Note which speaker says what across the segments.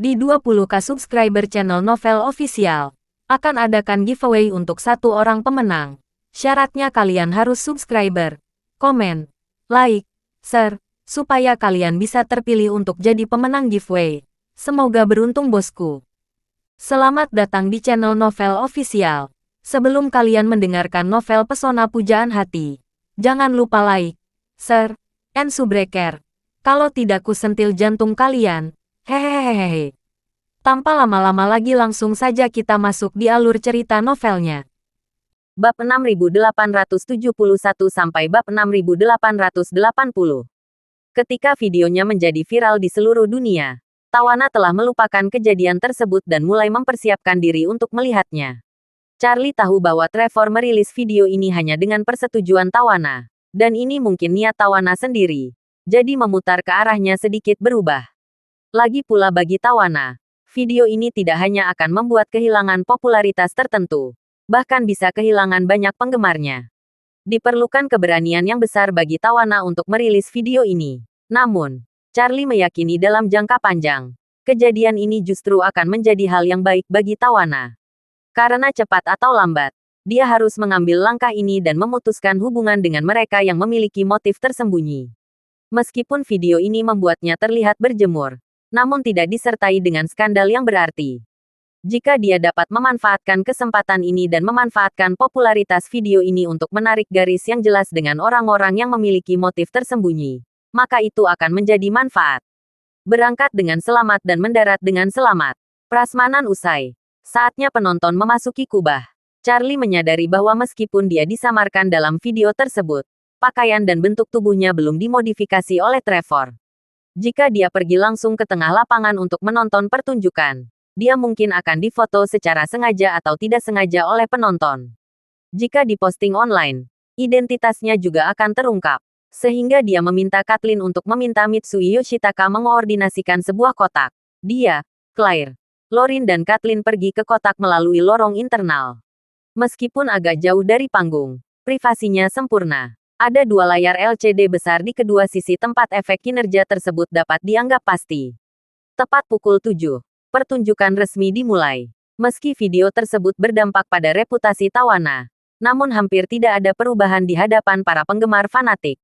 Speaker 1: Di 20k subscriber channel Novel Official, akan adakan giveaway untuk satu orang pemenang. Syaratnya kalian harus subscriber, komen, like, share, supaya kalian bisa terpilih untuk jadi pemenang giveaway. Semoga beruntung bosku. Selamat datang di channel Novel Official. Sebelum kalian mendengarkan novel Pesona Pujaan Hati, jangan lupa like, share, and subscribe. Kalau tidak kusentil jantung kalian. Hehehehe. Tanpa lama-lama lagi langsung saja kita masuk di alur cerita novelnya. Bab 6871 sampai bab 6880. Ketika videonya menjadi viral di seluruh dunia, Tawana telah melupakan kejadian tersebut dan mulai mempersiapkan diri untuk melihatnya. Charlie tahu bahwa Trevor merilis video ini hanya dengan persetujuan Tawana, dan ini mungkin niat Tawana sendiri, jadi memutar ke arahnya sedikit berubah. Lagi pula bagi Tawana, video ini tidak hanya akan membuat kehilangan popularitas tertentu, bahkan bisa kehilangan banyak penggemarnya. Diperlukan keberanian yang besar bagi Tawana untuk merilis video ini. Namun, Charlie meyakini dalam jangka panjang, kejadian ini justru akan menjadi hal yang baik bagi Tawana. Karena cepat atau lambat, dia harus mengambil langkah ini dan memutuskan hubungan dengan mereka yang memiliki motif tersembunyi. Meskipun video ini membuatnya terlihat berjemur, namun tidak disertai dengan skandal yang berarti. Jika dia dapat memanfaatkan kesempatan ini dan memanfaatkan popularitas video ini untuk menarik garis yang jelas dengan orang-orang yang memiliki motif tersembunyi, maka itu akan menjadi manfaat. Berangkat dengan selamat dan mendarat dengan selamat. Prasmanan usai. Saatnya penonton memasuki kubah. Charlie menyadari bahwa meskipun dia disamarkan dalam video tersebut, pakaian dan bentuk tubuhnya belum dimodifikasi oleh Trevor. Jika dia pergi langsung ke tengah lapangan untuk menonton pertunjukan, dia mungkin akan difoto secara sengaja atau tidak sengaja oleh penonton. Jika diposting online, identitasnya juga akan terungkap. Sehingga dia meminta Kathleen untuk meminta Mitsui Yoshitaka mengoordinasikan sebuah kotak. Dia, Claire, Lorin dan Kathleen pergi ke kotak melalui lorong internal. Meskipun agak jauh dari panggung, privasinya sempurna. Ada dua layar LCD besar di kedua sisi tempat efek kinerja tersebut dapat dianggap pasti. Tepat pukul 7, pertunjukan resmi dimulai. Meski video tersebut berdampak pada reputasi Tawana, namun hampir tidak ada perubahan di hadapan para penggemar fanatik.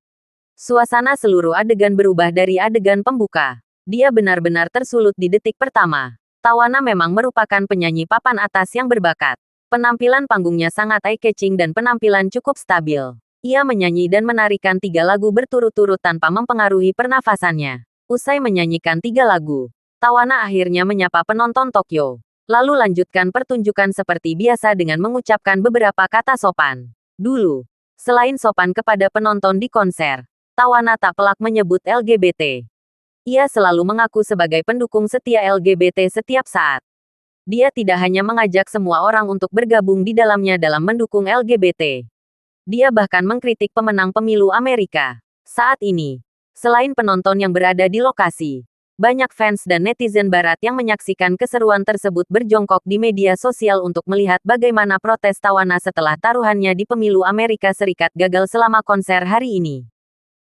Speaker 1: Suasana seluruh adegan berubah dari adegan pembuka. Dia benar-benar tersulut di detik pertama. Tawana memang merupakan penyanyi papan atas yang berbakat. Penampilan panggungnya sangat eye-catching dan penampilan cukup stabil. Ia menyanyi dan menarikan 3 lagu berturut-turut tanpa mempengaruhi pernafasannya. Usai menyanyikan 3 lagu, Tawana akhirnya menyapa penonton Tokyo. Lalu lanjutkan pertunjukan seperti biasa dengan mengucapkan beberapa kata sopan. Dulu, selain sopan kepada penonton di konser, Tawana tak pelak menyebut LGBT. Ia selalu mengaku sebagai pendukung setia LGBT setiap saat. Dia tidak hanya mengajak semua orang untuk bergabung di dalamnya dalam mendukung LGBT. Dia bahkan mengkritik pemenang pemilu Amerika. Saat ini, selain penonton yang berada di lokasi, banyak fans dan netizen barat yang menyaksikan keseruan tersebut berjongkok di media sosial untuk melihat bagaimana protes Tawana setelah taruhannya di pemilu Amerika Serikat gagal selama konser hari ini.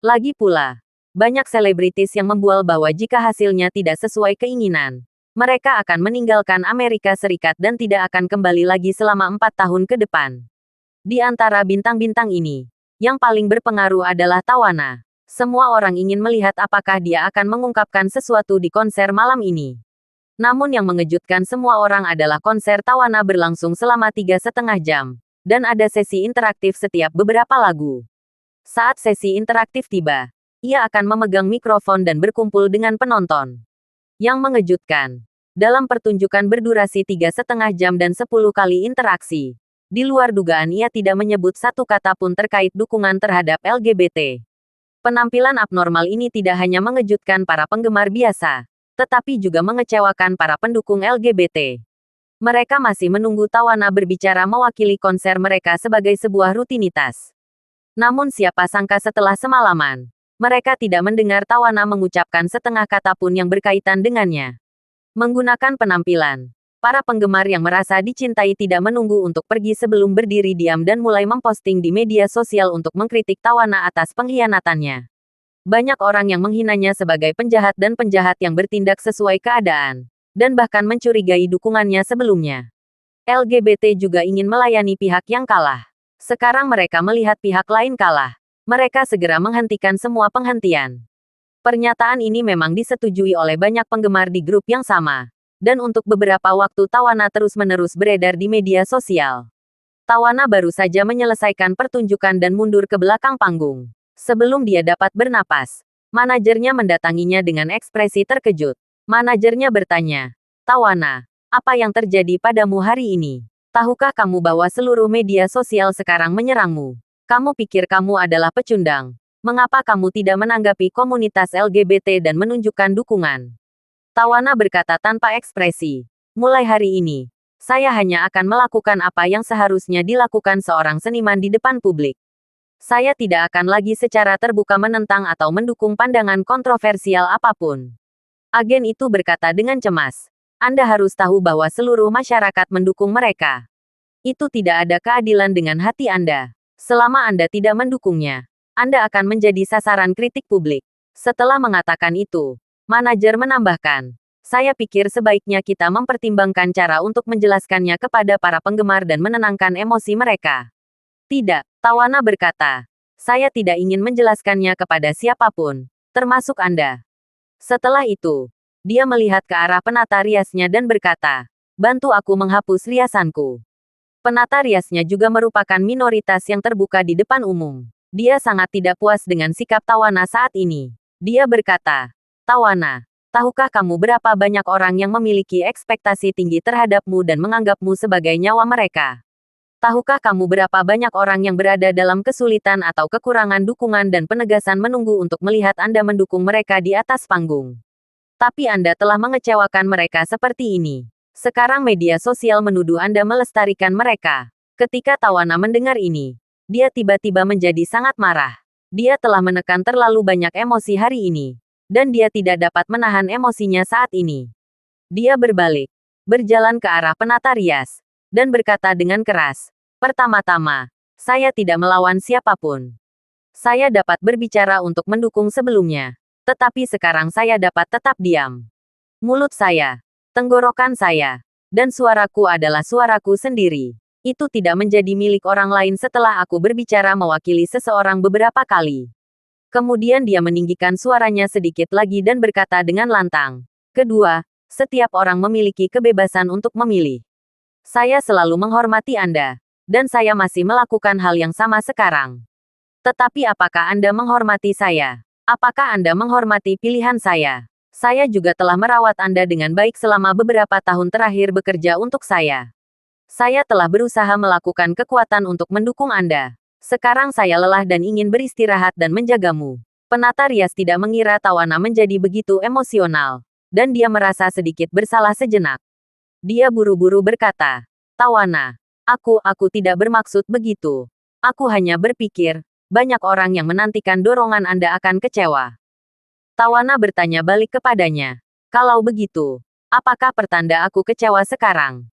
Speaker 1: Lagi pula, banyak selebritis yang membual bahwa jika hasilnya tidak sesuai keinginan, mereka akan meninggalkan Amerika Serikat dan tidak akan kembali lagi selama 4 tahun ke depan. Di antara bintang-bintang ini, yang paling berpengaruh adalah Tawana. Semua orang ingin melihat apakah dia akan mengungkapkan sesuatu di konser malam ini. Namun yang mengejutkan semua orang adalah konser Tawana berlangsung selama 3,5 jam, dan ada sesi interaktif setiap beberapa lagu. Saat sesi interaktif tiba, ia akan memegang mikrofon dan berkumpul dengan penonton. Yang mengejutkan, dalam pertunjukan berdurasi 3,5 jam dan 10 kali interaksi, di luar dugaan ia tidak menyebut satu kata pun terkait dukungan terhadap LGBT. Penampilan abnormal ini tidak hanya mengejutkan para penggemar biasa, tetapi juga mengecewakan para pendukung LGBT. Mereka masih menunggu Tawana berbicara mewakili konser mereka sebagai sebuah rutinitas. Namun siapa sangka setelah semalaman, mereka tidak mendengar Tawana mengucapkan setengah kata pun yang berkaitan dengannya. Menggunakan penampilan, para penggemar yang merasa dicintai tidak menunggu untuk pergi sebelum berdiri diam dan mulai memposting di media sosial untuk mengkritik Tawana atas pengkhianatannya. Banyak orang yang menghinanya sebagai penjahat dan penjahat yang bertindak sesuai keadaan. dan bahkan mencurigai dukungannya sebelumnya. LGBT juga ingin melayani pihak yang kalah. Sekarang mereka melihat pihak lain kalah. Mereka segera menghentikan semua penghentian. Pernyataan ini memang disetujui oleh banyak penggemar di grup yang sama. Dan untuk beberapa waktu Tawana terus-menerus beredar di media sosial. Tawana baru saja menyelesaikan pertunjukan dan mundur ke belakang panggung. Sebelum dia dapat bernapas, manajernya mendatanginya dengan ekspresi terkejut. Manajernya bertanya, "Tawana, apa yang terjadi padamu hari ini? Tahukah kamu bahwa seluruh media sosial sekarang menyerangmu? Kamu pikir kamu adalah pecundang? Mengapa kamu tidak menanggapi komunitas LGBT dan menunjukkan dukungan?" Tawana berkata tanpa ekspresi. "Mulai hari ini, saya hanya akan melakukan apa yang seharusnya dilakukan seorang seniman di depan publik. Saya tidak akan lagi secara terbuka menentang atau mendukung pandangan kontroversial apapun." Agen itu berkata dengan cemas. "Anda harus tahu bahwa seluruh masyarakat mendukung mereka. Itu tidak ada keadilan dengan hati Anda. Selama Anda tidak mendukungnya, Anda akan menjadi sasaran kritik publik." Setelah mengatakan itu, manajer menambahkan, "Saya pikir sebaiknya kita mempertimbangkan cara untuk menjelaskannya kepada para penggemar dan menenangkan emosi mereka." "Tidak," Tawana berkata. "Saya tidak ingin menjelaskannya kepada siapapun, termasuk Anda." Setelah itu, dia melihat ke arah penata riasnya dan berkata, "Bantu aku menghapus riasanku." Penata riasnya juga merupakan minoritas yang terbuka di depan umum. Dia sangat tidak puas dengan sikap Tawana saat ini. Dia berkata, "Tawana, tahukah kamu berapa banyak orang yang memiliki ekspektasi tinggi terhadapmu dan menganggapmu sebagai nyawa mereka? Tahukah kamu berapa banyak orang yang berada dalam kesulitan atau kekurangan dukungan dan penegasan menunggu untuk melihat Anda mendukung mereka di atas panggung? Tapi Anda telah mengecewakan mereka seperti ini. Sekarang media sosial menuduh Anda melestarikan mereka." Ketika Tawana mendengar ini, dia tiba-tiba menjadi sangat marah. Dia telah menekan terlalu banyak emosi hari ini. Dan dia tidak dapat menahan emosinya saat ini. Dia berbalik, berjalan ke arah penata rias, dan berkata dengan keras, "Pertama-tama, saya tidak melawan siapapun. Saya dapat berbicara untuk mendukung sebelumnya. Tetapi sekarang saya dapat tetap diam. Mulut saya, tenggorokan saya, dan suaraku adalah suaraku sendiri. Itu tidak menjadi milik orang lain setelah aku berbicara mewakili seseorang beberapa kali." Kemudian dia meninggikan suaranya sedikit lagi dan berkata dengan lantang, "Kedua, setiap orang memiliki kebebasan untuk memilih. Saya selalu menghormati Anda, dan saya masih melakukan hal yang sama sekarang. Tetapi apakah Anda menghormati saya? Apakah Anda menghormati pilihan saya? Saya juga telah merawat Anda dengan baik selama beberapa tahun terakhir bekerja untuk saya. Saya telah berusaha melakukan kekuatan untuk mendukung Anda. Sekarang saya lelah dan ingin beristirahat dan menjagamu." Penata rias tidak mengira Tawana menjadi begitu emosional, dan dia merasa sedikit bersalah sejenak. Dia buru-buru berkata, "Tawana, aku tidak bermaksud begitu. Aku hanya berpikir, banyak orang yang menantikan dorongan Anda akan kecewa." Tawana bertanya balik kepadanya, "Kalau begitu, apakah pertanda aku kecewa sekarang?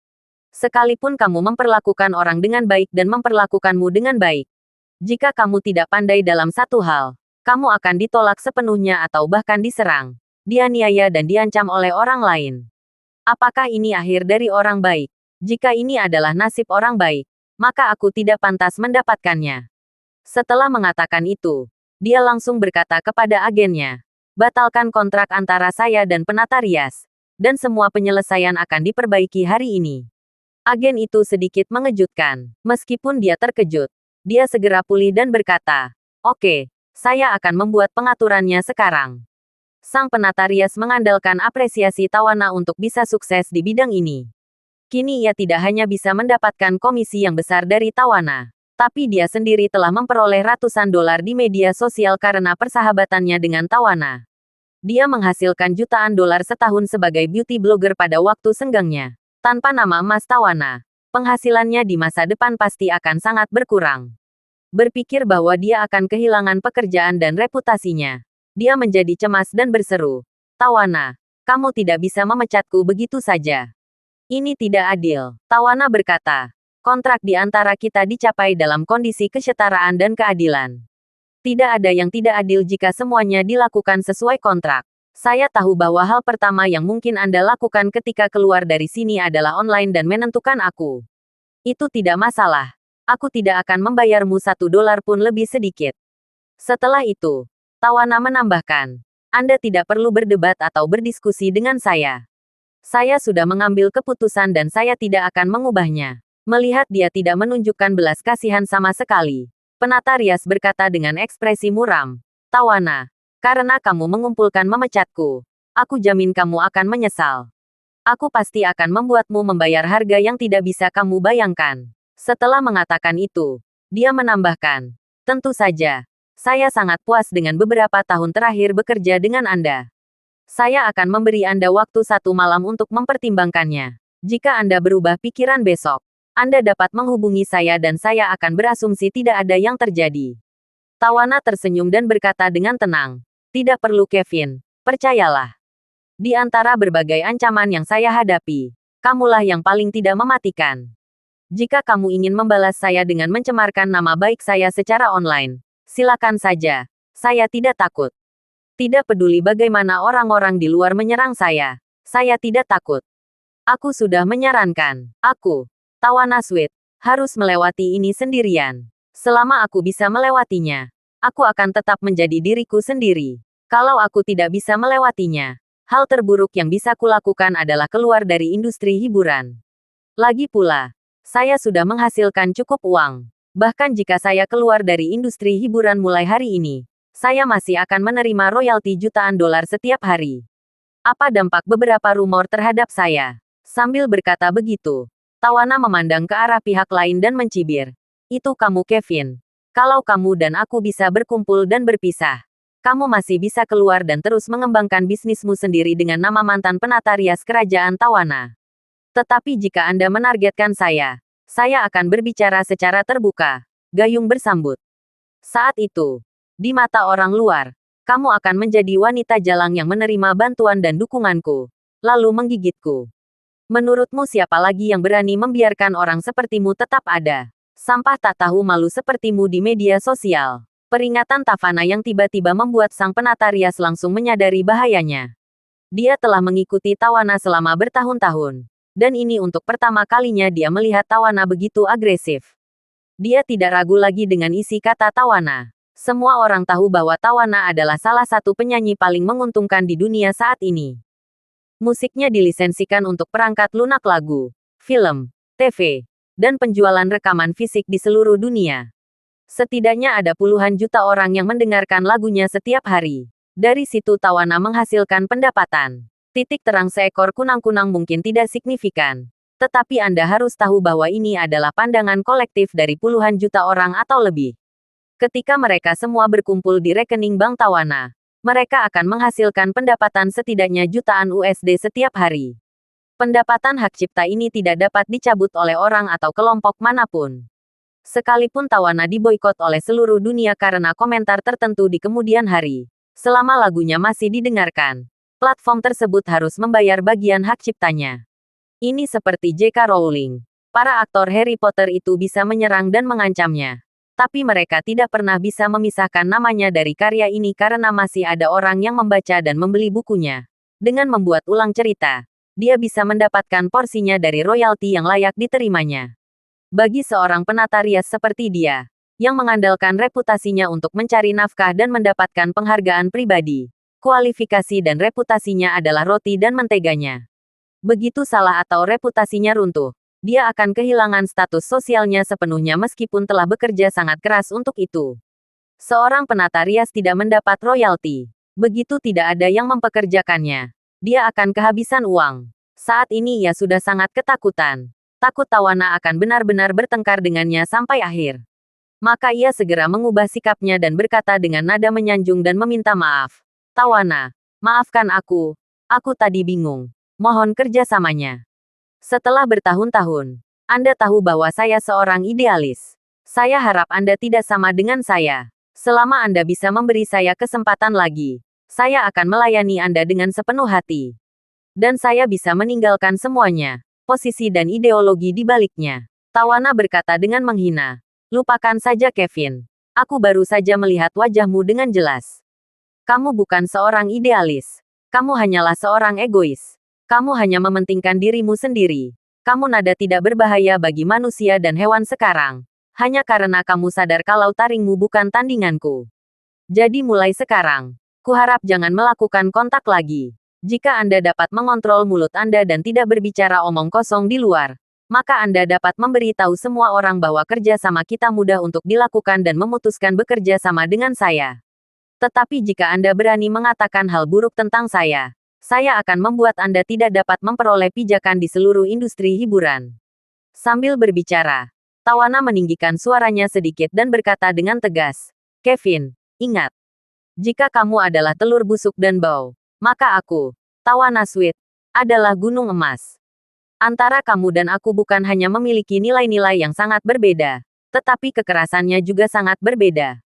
Speaker 1: Sekalipun kamu memperlakukan orang dengan baik dan memperlakukanmu dengan baik. Jika kamu tidak pandai dalam satu hal, kamu akan ditolak sepenuhnya atau bahkan diserang, dianiaya dan diancam oleh orang lain. Apakah ini akhir dari orang baik? Jika ini adalah nasib orang baik, maka aku tidak pantas mendapatkannya." Setelah mengatakan itu, dia langsung berkata kepada agennya, "Batalkan kontrak antara saya dan penata rias, dan semua penyelesaian akan diperbaiki hari ini." Agen itu sedikit mengejutkan. Meskipun dia terkejut, dia segera pulih dan berkata, "Oke, saya akan membuat pengaturannya sekarang." Sang penata rias mengandalkan apresiasi Tawana untuk bisa sukses di bidang ini. Kini ia tidak hanya bisa mendapatkan komisi yang besar dari Tawana, tapi dia sendiri telah memperoleh ratusan dolar di media sosial karena persahabatannya dengan Tawana. Dia menghasilkan jutaan dolar setahun sebagai beauty blogger pada waktu senggangnya. Tanpa nama emas Tawana, penghasilannya di masa depan pasti akan sangat berkurang. Berpikir bahwa dia akan kehilangan pekerjaan dan reputasinya, dia menjadi cemas dan berseru, "Tawana, kamu tidak bisa memecatku begitu saja. Ini tidak adil." Tawana berkata, "Kontrak di antara kita dicapai dalam kondisi kesetaraan dan keadilan. Tidak ada yang tidak adil jika semuanya dilakukan sesuai kontrak. Saya tahu bahwa hal pertama yang mungkin Anda lakukan ketika keluar dari sini adalah online dan menentukan aku. Itu tidak masalah. Aku tidak akan membayarmu $1 pun lebih sedikit. Setelah itu, Tawana menambahkan, Anda tidak perlu berdebat atau berdiskusi dengan saya. Saya sudah mengambil keputusan dan saya tidak akan mengubahnya. Melihat dia tidak menunjukkan belas kasihan sama sekali, penata rias berkata dengan ekspresi muram, Tawana, karena kamu mengumpulkan memecatku, aku jamin kamu akan menyesal. Aku pasti akan membuatmu membayar harga yang tidak bisa kamu bayangkan. Setelah mengatakan itu, dia menambahkan, tentu saja, saya sangat puas dengan beberapa tahun terakhir bekerja dengan Anda. Saya akan memberi Anda waktu 1 malam untuk mempertimbangkannya. Jika Anda berubah pikiran besok, Anda dapat menghubungi saya dan saya akan berasumsi tidak ada yang terjadi. Tawana tersenyum dan berkata dengan tenang, tidak perlu Kevin, percayalah. Di antara berbagai ancaman yang saya hadapi, kamulah yang paling tidak mematikan. Jika kamu ingin membalas saya dengan mencemarkan nama baik saya secara online, silakan saja, saya tidak takut. Tidak peduli bagaimana orang-orang di luar menyerang saya tidak takut. Aku sudah menyarankan, aku, Tawana Sweet, harus melewati ini sendirian. Selama aku bisa melewatinya, aku akan tetap menjadi diriku sendiri. Kalau aku tidak bisa melewatinya, hal terburuk yang bisa kulakukan adalah keluar dari industri hiburan. Lagi pula, saya sudah menghasilkan cukup uang. Bahkan jika saya keluar dari industri hiburan mulai hari ini, saya masih akan menerima royalti jutaan dolar setiap hari. Apa dampak beberapa rumor terhadap saya? Sambil berkata begitu, Tawana memandang ke arah pihak lain dan mencibir. Itu kamu Kevin. Kalau kamu dan aku bisa berkumpul dan berpisah, kamu masih bisa keluar dan terus mengembangkan bisnismu sendiri dengan nama mantan penata rias kerajaan Tawana. Tetapi jika Anda menargetkan saya akan berbicara secara terbuka. Gayung bersambut. Saat itu, di mata orang luar, kamu akan menjadi wanita jalang yang menerima bantuan dan dukunganku, lalu menggigitku. Menurutmu siapa lagi yang berani membiarkan orang sepertimu tetap ada? Sampah tak tahu malu sepertimu di media sosial. Peringatan Tavana yang tiba-tiba membuat sang penata rias langsung menyadari bahayanya. Dia telah mengikuti Tawana selama bertahun-tahun. Dan ini untuk pertama kalinya dia melihat Tawana begitu agresif. Dia tidak ragu lagi dengan isi kata Tawana. Semua orang tahu bahwa Tawana adalah salah satu penyanyi paling menguntungkan di dunia saat ini. Musiknya dilisensikan untuk perangkat lunak lagu, film, TV, dan penjualan rekaman fisik di seluruh dunia. Setidaknya ada puluhan juta orang yang mendengarkan lagunya setiap hari. Dari situ Tawana menghasilkan pendapatan. Titik terang seekor kunang-kunang mungkin tidak signifikan. Tetapi Anda harus tahu bahwa ini adalah pandangan kolektif dari puluhan juta orang atau lebih. Ketika mereka semua berkumpul di rekening bank Tawana, mereka akan menghasilkan pendapatan setidaknya jutaan USD setiap hari. Pendapatan hak cipta ini tidak dapat dicabut oleh orang atau kelompok manapun. Sekalipun Tawana diboikot oleh seluruh dunia karena komentar tertentu di kemudian hari, selama lagunya masih didengarkan, platform tersebut harus membayar bagian hak ciptanya. Ini seperti J.K. Rowling. Para aktor Harry Potter itu bisa menyerang dan mengancamnya. Tapi mereka tidak pernah bisa memisahkan namanya dari karya ini karena masih ada orang yang membaca dan membeli bukunya. Dengan membuat ulang cerita, dia bisa mendapatkan porsinya dari royalti yang layak diterimanya. Bagi seorang penata rias seperti dia, yang mengandalkan reputasinya untuk mencari nafkah dan mendapatkan penghargaan pribadi, kualifikasi dan reputasinya adalah roti dan menteganya. Begitu salah atau reputasinya runtuh, dia akan kehilangan status sosialnya sepenuhnya meskipun telah bekerja sangat keras untuk itu. Seorang penata rias tidak mendapat royalti. Begitu tidak ada yang mempekerjakannya, dia akan kehabisan uang. Saat ini ia sudah sangat ketakutan. Takut Tawana akan benar-benar bertengkar dengannya sampai akhir. Maka ia segera mengubah sikapnya dan berkata dengan nada menyanjung dan meminta maaf. Tawana, maafkan aku tadi bingung. Mohon kerjasamanya. Setelah bertahun-tahun, Anda tahu bahwa saya seorang idealis. Saya harap Anda tidak sama dengan saya. Selama Anda bisa memberi saya kesempatan lagi, saya akan melayani Anda dengan sepenuh hati. Dan saya bisa meninggalkan semuanya, posisi dan ideologi di baliknya. Tawana berkata dengan menghina. Lupakan saja Kevin. Aku baru saja melihat wajahmu dengan jelas. Kamu bukan seorang idealis. Kamu hanyalah seorang egois. Kamu hanya mementingkan dirimu sendiri. Kamu nada tidak berbahaya bagi manusia dan hewan sekarang. Hanya karena kamu sadar kalau taringmu bukan tandinganku. Jadi mulai sekarang, kuharap jangan melakukan kontak lagi. Jika Anda dapat mengontrol mulut Anda dan tidak berbicara omong kosong di luar, maka Anda dapat memberitahu semua orang bahwa kerja sama kita mudah untuk dilakukan dan memutuskan bekerja sama dengan saya. Tetapi jika Anda berani mengatakan hal buruk tentang saya akan membuat Anda tidak dapat memperoleh pijakan di seluruh industri hiburan. Sambil berbicara, Tawana meninggikan suaranya sedikit dan berkata dengan tegas, Kevin, ingat, jika kamu adalah telur busuk dan bau, maka aku, Tawana Sweet, adalah gunung emas. Antara kamu dan aku bukan hanya memiliki nilai-nilai yang sangat berbeda, tetapi kekerasannya juga sangat berbeda.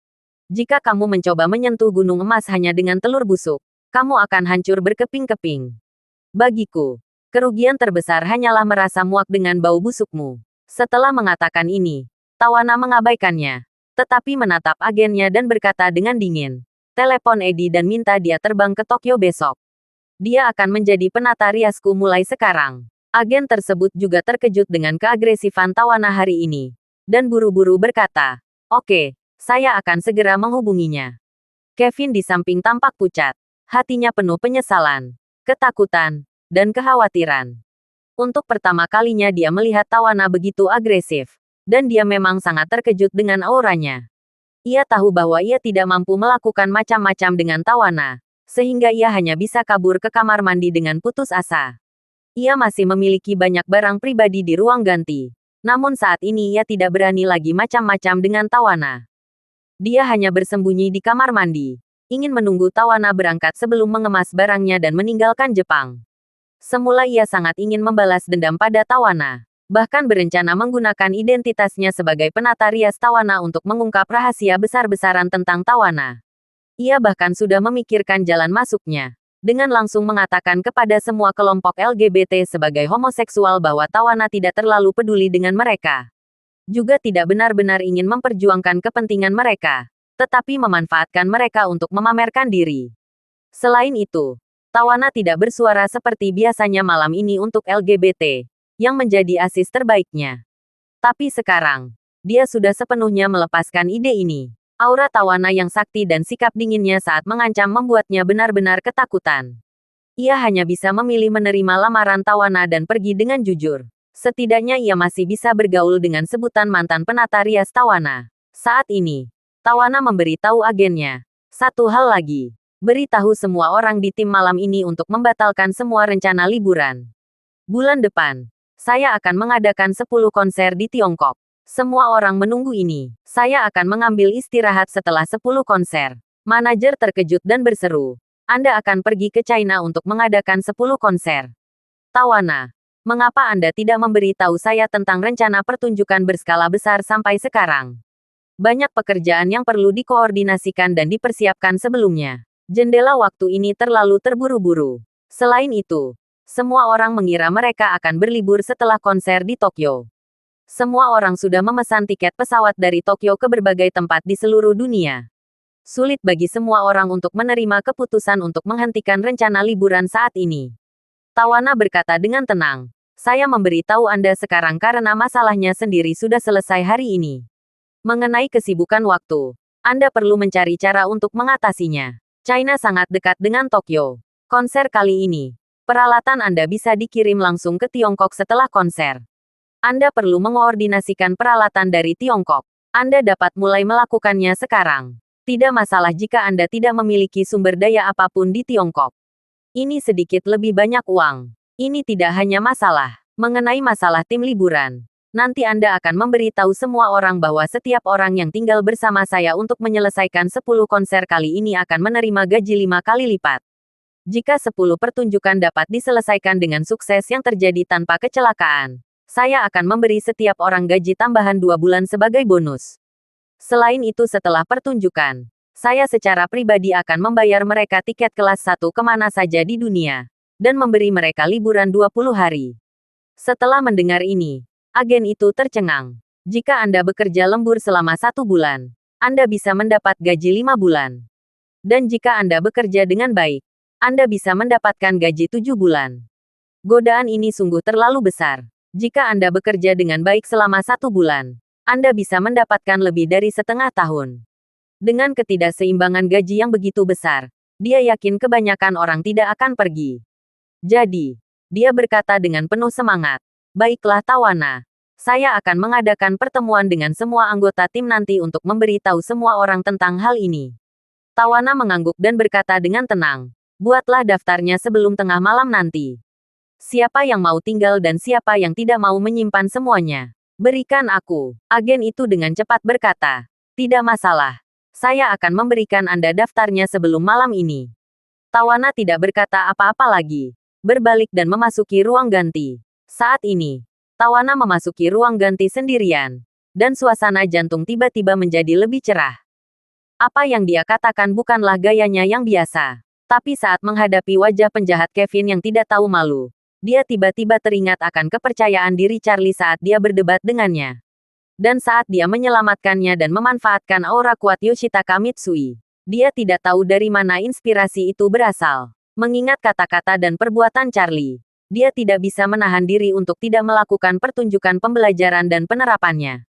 Speaker 1: Jika kamu mencoba menyentuh gunung emas hanya dengan telur busuk, kamu akan hancur berkeping-keping. Bagiku, kerugian terbesar hanyalah merasa muak dengan bau busukmu. Setelah mengatakan ini, Tawana mengabaikannya, tetapi menatap agennya dan berkata dengan dingin, telepon Eddie dan minta dia terbang ke Tokyo besok. Dia akan menjadi penata riasku mulai sekarang. Agen tersebut juga terkejut dengan keagresifan Tawana hari ini, dan buru-buru berkata, oke, saya akan segera menghubunginya. Kevin di samping tampak pucat. Hatinya penuh penyesalan, ketakutan, dan kekhawatiran. Untuk pertama kalinya dia melihat Tawana begitu agresif, dan dia memang sangat terkejut dengan auranya. Ia tahu bahwa ia tidak mampu melakukan macam-macam dengan Tawana, sehingga ia hanya bisa kabur ke kamar mandi dengan putus asa. Ia masih memiliki banyak barang pribadi di ruang ganti, namun saat ini ia tidak berani lagi macam-macam dengan Tawana. Dia hanya bersembunyi di kamar mandi, ingin menunggu Tawana berangkat sebelum mengemas barangnya dan meninggalkan Jepang. Semula ia sangat ingin membalas dendam pada Tawana, bahkan berencana menggunakan identitasnya sebagai penata rias Tawana untuk mengungkap rahasia besar-besaran tentang Tawana. Ia bahkan sudah memikirkan jalan masuknya, dengan langsung mengatakan kepada semua kelompok LGBT sebagai homoseksual bahwa Tawana tidak terlalu peduli dengan mereka. Juga tidak benar-benar ingin memperjuangkan kepentingan mereka, tetapi memanfaatkan mereka untuk memamerkan diri. Selain itu, Tawana tidak bersuara seperti biasanya malam ini untuk LGBT, yang menjadi asis terbaiknya. Tapi sekarang, dia sudah sepenuhnya melepaskan ide ini. Aura Tawana yang sakti dan sikap dinginnya saat mengancam membuatnya benar-benar ketakutan. Ia hanya bisa memilih menerima lamaran Tawana dan pergi dengan jujur. Setidaknya ia masih bisa bergaul dengan sebutan mantan penata rias Tawana. Saat ini, Tawana memberitahu agennya. Satu hal lagi, beritahu semua orang di tim malam ini untuk membatalkan semua rencana liburan. Bulan depan, saya akan mengadakan 10 konser di Tiongkok. Semua orang menunggu ini. Saya akan mengambil istirahat setelah 10 konser. Manajer terkejut dan berseru, Anda akan pergi ke China untuk mengadakan 10 konser. Tawana, mengapa Anda tidak memberitahu saya tentang rencana pertunjukan berskala besar sampai sekarang? Banyak pekerjaan yang perlu dikoordinasikan dan dipersiapkan sebelumnya. Jendela waktu ini terlalu terburu-buru. Selain itu, semua orang mengira mereka akan berlibur setelah konser di Tokyo. Semua orang sudah memesan tiket pesawat dari Tokyo ke berbagai tempat di seluruh dunia. Sulit bagi semua orang untuk menerima keputusan untuk menghentikan rencana liburan saat ini. Tawana berkata dengan tenang, saya memberitahu Anda sekarang karena masalahnya sendiri sudah selesai hari ini. Mengenai kesibukan waktu, Anda perlu mencari cara untuk mengatasinya. China sangat dekat dengan Tokyo. Konser kali ini, peralatan Anda bisa dikirim langsung ke Tiongkok setelah konser. Anda perlu mengoordinasikan peralatan dari Tiongkok. Anda dapat mulai melakukannya sekarang. Tidak masalah jika Anda tidak memiliki sumber daya apapun di Tiongkok. Ini sedikit lebih banyak uang. Ini tidak hanya masalah. Mengenai masalah tim liburan. Nanti Anda akan memberitahu semua orang bahwa setiap orang yang tinggal bersama saya untuk menyelesaikan 10 konser kali ini akan menerima gaji 5 kali lipat. Jika 10 pertunjukan dapat diselesaikan dengan sukses yang terjadi tanpa kecelakaan, saya akan memberi setiap orang gaji tambahan 2 bulan sebagai bonus. Selain itu setelah pertunjukan, saya secara pribadi akan membayar mereka tiket kelas 1 kemana saja di dunia, dan memberi mereka liburan 20 hari. Setelah mendengar ini, agen itu tercengang. Jika Anda bekerja lembur selama 1 bulan, Anda bisa mendapat gaji 5 bulan. Dan jika Anda bekerja dengan baik, Anda bisa mendapatkan gaji 7 bulan. Godaan ini sungguh terlalu besar. Jika Anda bekerja dengan baik selama 1 bulan, Anda bisa mendapatkan lebih dari setengah tahun. Dengan ketidakseimbangan gaji yang begitu besar, dia yakin kebanyakan orang tidak akan pergi. Jadi, dia berkata dengan penuh semangat, "Baiklah Tawana. Saya akan mengadakan pertemuan dengan semua anggota tim nanti untuk memberitahu semua orang tentang hal ini." Tawana mengangguk dan berkata dengan tenang, "Buatlah daftarnya sebelum tengah malam nanti. Siapa yang mau tinggal dan siapa yang tidak mau menyimpan semuanya. Berikan aku." Agen itu dengan cepat berkata, "Tidak masalah. Saya akan memberikan Anda daftarnya sebelum malam ini." Tawana tidak berkata apa-apa lagi. Berbalik dan memasuki ruang ganti. Saat ini, Tawana memasuki ruang ganti sendirian. Dan suasana jantung tiba-tiba menjadi lebih cerah. Apa yang dia katakan bukanlah gayanya yang biasa. Tapi saat menghadapi wajah penjahat Kevin yang tidak tahu malu, dia tiba-tiba teringat akan kepercayaan diri Charlie saat dia berdebat dengannya. Dan saat dia menyelamatkannya dan memanfaatkan aura kuat Yoshitaka Mitsui, dia tidak tahu dari mana inspirasi itu berasal. Mengingat kata-kata dan perbuatan Charlie, dia tidak bisa menahan diri untuk tidak melakukan pertunjukan pembelajaran dan penerapannya.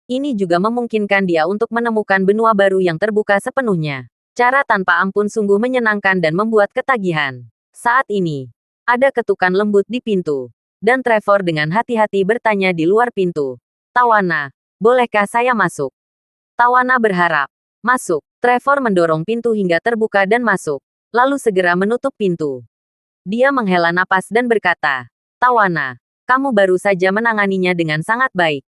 Speaker 1: Ini juga memungkinkan dia untuk menemukan benua baru yang terbuka sepenuhnya. Cara tanpa ampun sungguh menyenangkan dan membuat ketagihan. Saat ini, ada ketukan lembut di pintu. Dan Trevor dengan hati-hati bertanya di luar pintu, "Tawana, bolehkah saya masuk?" Tawana berharap. "Masuk." Trevor mendorong pintu hingga terbuka dan masuk. Lalu segera menutup pintu. Dia menghela napas dan berkata, "Tawana, kamu baru saja menanganinya dengan sangat baik.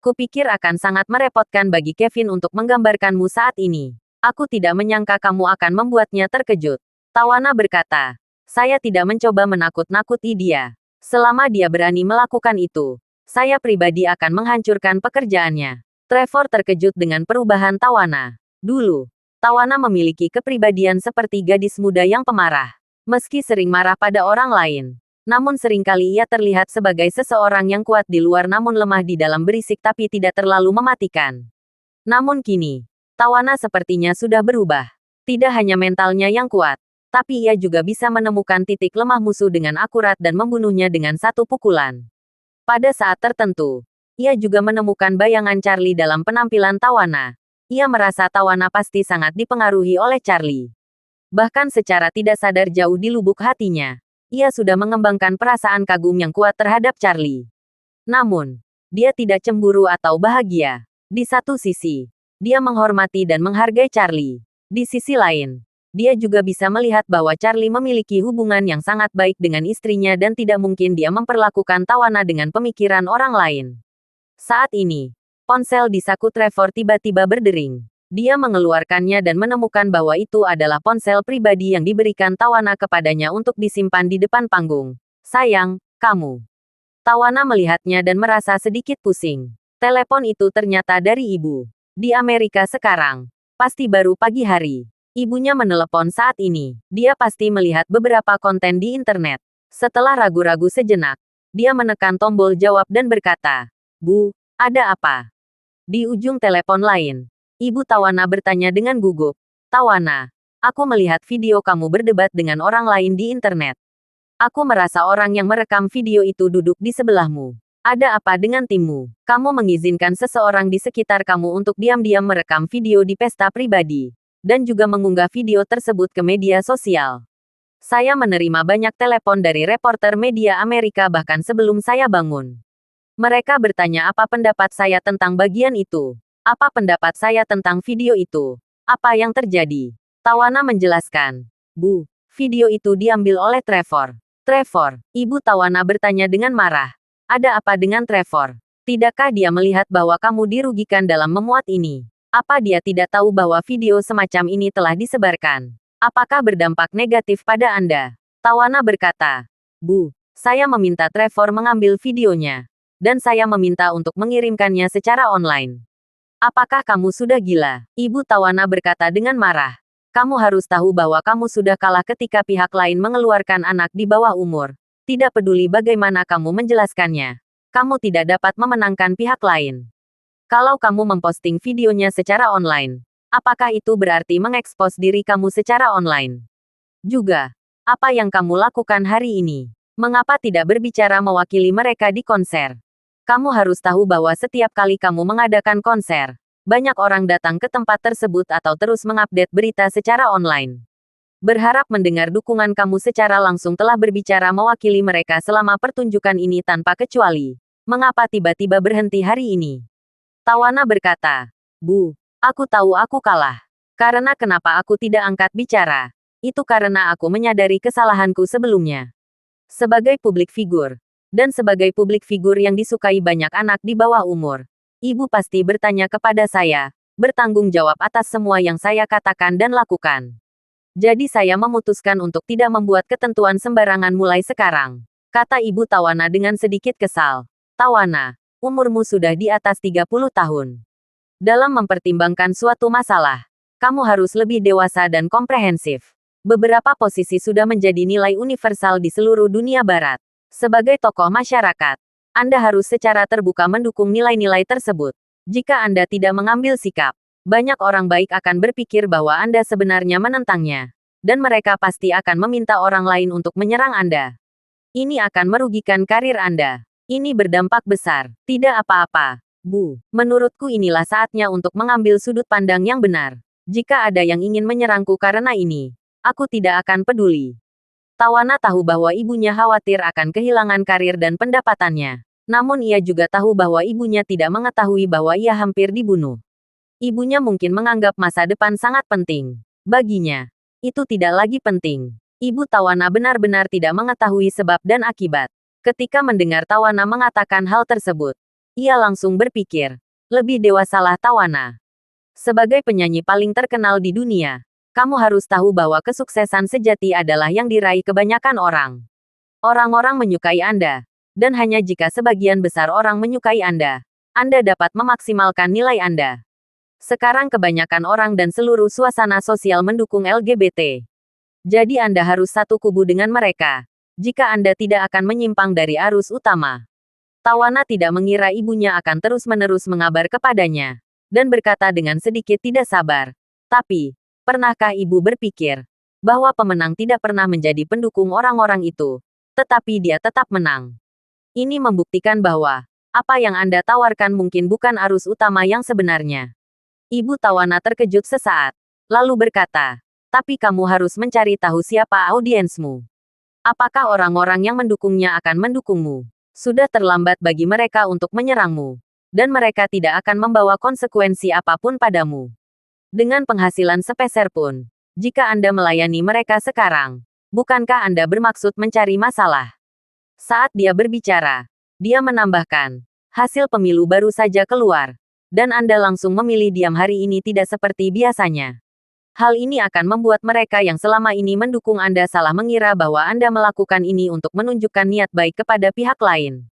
Speaker 1: Kupikir akan sangat merepotkan bagi Kevin untuk menggambarkanmu saat ini. Aku tidak menyangka kamu akan membuatnya terkejut." Tawana berkata, "Saya tidak mencoba menakut-nakuti dia. Selama dia berani melakukan itu, saya pribadi akan menghancurkan pekerjaannya." Trevor terkejut dengan perubahan Tawana. Dulu, Tawana memiliki kepribadian seperti gadis muda yang pemarah. Meski sering marah pada orang lain, namun seringkali ia terlihat sebagai seseorang yang kuat di luar namun lemah di dalam, berisik tapi tidak terlalu mematikan. Namun kini, Tawana sepertinya sudah berubah. Tidak hanya mentalnya yang kuat, tapi ia juga bisa menemukan titik lemah musuh dengan akurat dan membunuhnya dengan satu pukulan. Pada saat tertentu, ia juga menemukan bayangan Charlie dalam penampilan Tawana. Ia merasa Tawana pasti sangat dipengaruhi oleh Charlie. Bahkan secara tidak sadar jauh di lubuk hatinya, ia sudah mengembangkan perasaan kagum yang kuat terhadap Charlie. Namun, dia tidak cemburu atau bahagia. Di satu sisi, dia menghormati dan menghargai Charlie. Di sisi lain, dia juga bisa melihat bahwa Charlie memiliki hubungan yang sangat baik dengan istrinya dan tidak mungkin dia memperlakukan Tawana dengan pemikiran orang lain. Saat ini, ponsel di saku Trevor tiba-tiba berdering. Dia mengeluarkannya dan menemukan bahwa itu adalah ponsel pribadi yang diberikan Tawana kepadanya untuk disimpan di depan panggung. "Sayang, kamu." Tawana melihatnya dan merasa sedikit pusing. Telepon itu ternyata dari ibu. Di Amerika sekarang. Pasti baru pagi hari. Ibunya menelepon saat ini. Dia pasti melihat beberapa konten di internet. Setelah ragu-ragu sejenak, dia menekan tombol jawab dan berkata, "Bu, ada apa?" Di ujung telepon lain, Ibu Tawana bertanya dengan gugup, "Tawana, aku melihat video kamu berdebat dengan orang lain di internet. Aku merasa orang yang merekam video itu duduk di sebelahmu. Ada apa dengan timmu? Kamu mengizinkan seseorang di sekitar kamu untuk diam-diam merekam video di pesta pribadi, dan juga mengunggah video tersebut ke media sosial." Saya menerima banyak telepon dari reporter media Amerika bahkan sebelum saya bangun. Mereka bertanya apa pendapat saya tentang bagian itu. Apa pendapat saya tentang video itu? Apa yang terjadi? Tawana menjelaskan. "Bu, video itu diambil oleh Trevor." "Trevor?" Ibu Tawana bertanya dengan marah. "Ada apa dengan Trevor? Tidakkah dia melihat bahwa kamu dirugikan dalam memuat ini? Apa dia tidak tahu bahwa video semacam ini telah disebarkan? Apakah berdampak negatif pada Anda?" Tawana berkata, "Bu, saya meminta Trevor mengambil videonya. Dan saya meminta untuk mengirimkannya secara online." "Apakah kamu sudah gila?" Ibu Tawana berkata dengan marah. "Kamu harus tahu bahwa kamu sudah kalah ketika pihak lain mengeluarkan anak di bawah umur. Tidak peduli bagaimana kamu menjelaskannya. Kamu tidak dapat memenangkan pihak lain. Kalau kamu memposting videonya secara online, apakah itu berarti mengekspos diri kamu secara online? Juga, Apa yang kamu lakukan hari ini? Mengapa tidak berbicara mewakili mereka di konser? Kamu harus tahu bahwa setiap kali kamu mengadakan konser, banyak orang datang ke tempat tersebut atau terus mengupdate berita secara online. Berharap mendengar dukungan kamu secara langsung telah berbicara mewakili mereka selama pertunjukan ini tanpa kecuali. Mengapa tiba-tiba berhenti hari ini? Tawana berkata, Bu, aku tahu aku kalah. Karena kenapa aku tidak angkat bicara? Itu karena aku menyadari kesalahanku sebelumnya. Sebagai publik figur, dan sebagai publik figur yang disukai banyak anak di bawah umur, ibu pasti bertanya kepada saya, bertanggung jawab atas semua yang saya katakan dan lakukan. Jadi saya memutuskan untuk tidak membuat ketentuan sembarangan mulai sekarang, kata Ibu Tawana dengan sedikit kesal. Tawana, umurmu sudah di atas 30 tahun. Dalam mempertimbangkan suatu masalah, kamu harus lebih dewasa dan komprehensif. Beberapa posisi sudah menjadi nilai universal di seluruh dunia barat. Sebagai tokoh masyarakat, Anda harus secara terbuka mendukung nilai-nilai tersebut. Jika Anda tidak mengambil sikap, banyak orang baik akan berpikir bahwa Anda sebenarnya menentangnya. Dan mereka pasti akan meminta orang lain untuk menyerang Anda. Ini akan merugikan karir Anda. Ini berdampak besar. Tidak apa-apa, Bu. Menurutku inilah saatnya untuk mengambil sudut pandang yang benar. Jika ada yang ingin menyerangku karena ini, aku tidak akan peduli. Tawana tahu bahwa ibunya khawatir akan kehilangan karir dan pendapatannya. Namun ia juga tahu bahwa ibunya tidak mengetahui bahwa ia hampir dibunuh. Ibunya mungkin menganggap masa depan sangat penting. Baginya, itu tidak lagi penting. Ibu Tawana benar-benar tidak mengetahui sebab dan akibat. Ketika mendengar Tawana mengatakan hal tersebut, ia langsung berpikir, lebih dewasalah Tawana. Sebagai penyanyi paling terkenal di dunia, kamu harus tahu bahwa kesuksesan sejati adalah yang diraih kebanyakan orang. Orang-orang menyukai Anda, dan hanya jika sebagian besar orang menyukai Anda dapat memaksimalkan nilai Anda. Sekarang kebanyakan orang dan seluruh suasana sosial mendukung LGBT. Jadi Anda harus satu kubu dengan mereka, jika Anda tidak akan menyimpang dari arus utama. Tawana tidak mengira ibunya akan terus-menerus mengabar kepadanya, dan berkata dengan sedikit tidak sabar, tapi, pernahkah ibu berpikir bahwa pemenang tidak pernah menjadi pendukung orang-orang itu, tetapi dia tetap menang? Ini membuktikan bahwa apa yang Anda tawarkan mungkin bukan arus utama yang sebenarnya. Ibu Tawana terkejut sesaat, lalu berkata, tapi kamu harus mencari tahu siapa audiensmu. Apakah orang-orang yang mendukungnya akan mendukungmu? Sudah terlambat bagi mereka untuk menyerangmu, dan mereka tidak akan membawa konsekuensi apapun padamu. Dengan penghasilan sepeser pun, jika Anda melayani mereka sekarang, bukankah Anda bermaksud mencari masalah? Saat dia berbicara, dia menambahkan, hasil pemilu baru saja keluar, dan Anda langsung memilih diam hari ini tidak seperti biasanya. Hal ini akan membuat mereka yang selama ini mendukung Anda salah mengira bahwa Anda melakukan ini untuk menunjukkan niat baik kepada pihak lain.